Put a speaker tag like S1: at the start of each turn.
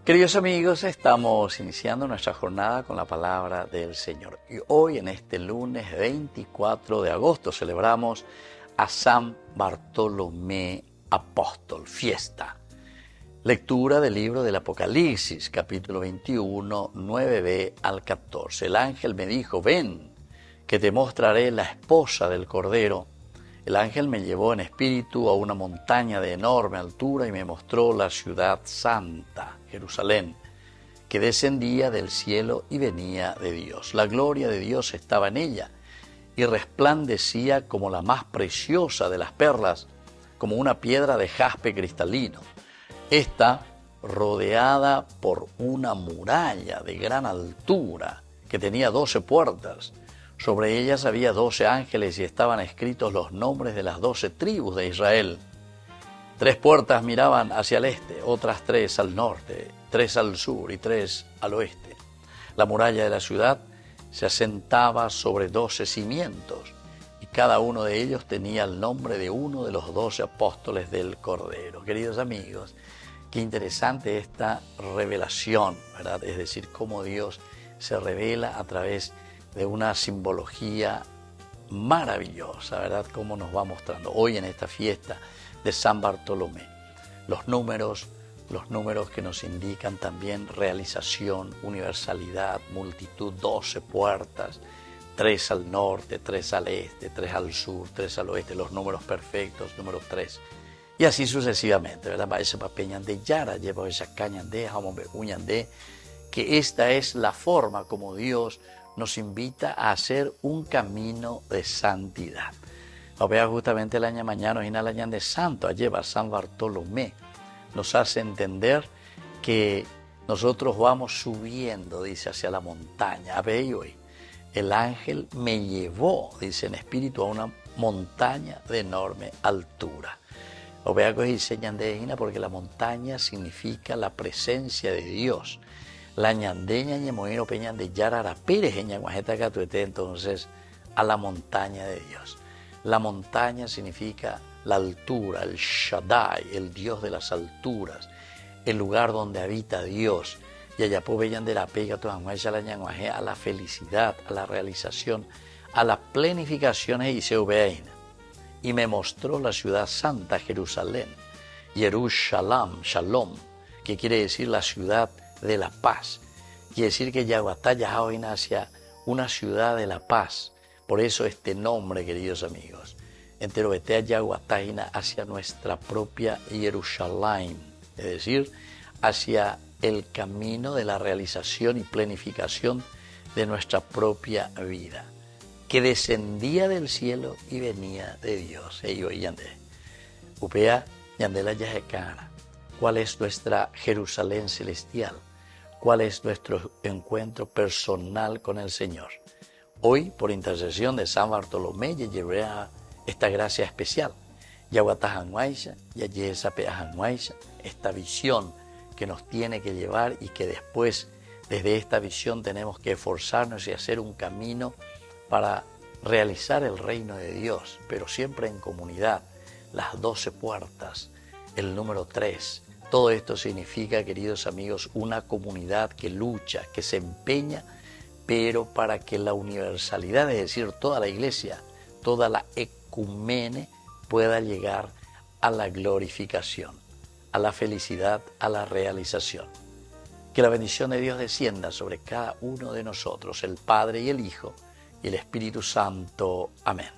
S1: Queridos amigos, estamos iniciando nuestra jornada con la palabra del Señor. Y hoy, en este lunes 24 de agosto, celebramos a San Bartolomé Apóstol, fiesta. Lectura del libro del Apocalipsis, capítulo 21, 9b al 14. El ángel me dijo, ven, que te mostraré la esposa del Cordero. El ángel me llevó en espíritu a una montaña de enorme altura y me mostró la ciudad santa, Jerusalén, que descendía del cielo y venía de Dios. La gloria de Dios estaba en ella y resplandecía como la más preciosa de las perlas, como una piedra de jaspe cristalino. Esta, rodeada por una muralla de gran altura, que tenía 12 puertas. Sobre ellas había 12 ángeles y estaban escritos los nombres de las 12 tribus de Israel. 3 puertas miraban hacia el este, otras 3 al norte, 3 al sur y 3 al oeste. La muralla de la ciudad se asentaba sobre 12 cimientos y cada uno de ellos tenía el nombre de uno de los 12 apóstoles del Cordero. Queridos amigos, qué interesante esta revelación, ¿verdad? Es decir, cómo Dios se revela a través de una simbología maravillosa, ¿verdad? Cómo nos va mostrando hoy en esta fiesta de San Bartolomé. Los números que nos indican también realización, universalidad, multitud, 12 puertas, 3 al norte, 3 al este, 3 al sur, 3 al oeste, los números perfectos, número 3. Y así sucesivamente, ¿verdad? Que esta es la forma como Dios nos invita a hacer un camino de santidad. Vea justamente el año mañana y el año de santo, lleva San Bartolomé. Nos hace entender que nosotros vamos subiendo, dice, hacia la montaña. Hoy el ángel me llevó, dice, en espíritu a una montaña de enorme altura. Vea que enseñan de Ejina porque la montaña significa la presencia de Dios. La ñandeña ñemoino peñan de Yarara Pérez entonces a la montaña de Dios. La montaña significa la altura, el Shaddai, el Dios de las alturas, el lugar donde habita Dios. Y allá veían de la pega a la felicidad, a la realización, a la planificación y se veían. Y me mostró la ciudad santa, Jerusalén, Yerushalam, Shalom, que quiere decir la ciudad de la paz. Quiere decir que Yaguatá ya hoy hacia una ciudad de la paz. Por eso este nombre, queridos amigos. Entero Betea Yaguatá hacia nuestra propia Jerusalén, es decir, hacia el camino de la realización y planificación de nuestra propia vida, que descendía del cielo y venía de Dios. Upea Yandela Yajekana. ¿Cuál es nuestra Jerusalén celestial? ¿Cuál es nuestro encuentro personal con el Señor? Hoy, por intercesión de San Bartolomé, llevé esta gracia especial. Esta visión que nos tiene que llevar y que después, desde esta visión, tenemos que esforzarnos y hacer un camino para realizar el reino de Dios, pero siempre en comunidad. Las 12 puertas, el número 3. Todo esto significa, queridos amigos, una comunidad que lucha, que se empeña, pero para que la universalidad, es decir, toda la iglesia, toda la ecumene, pueda llegar a la glorificación, a la felicidad, a la realización. Que la bendición de Dios descienda sobre cada uno de nosotros, el Padre y el Hijo y el Espíritu Santo. Amén.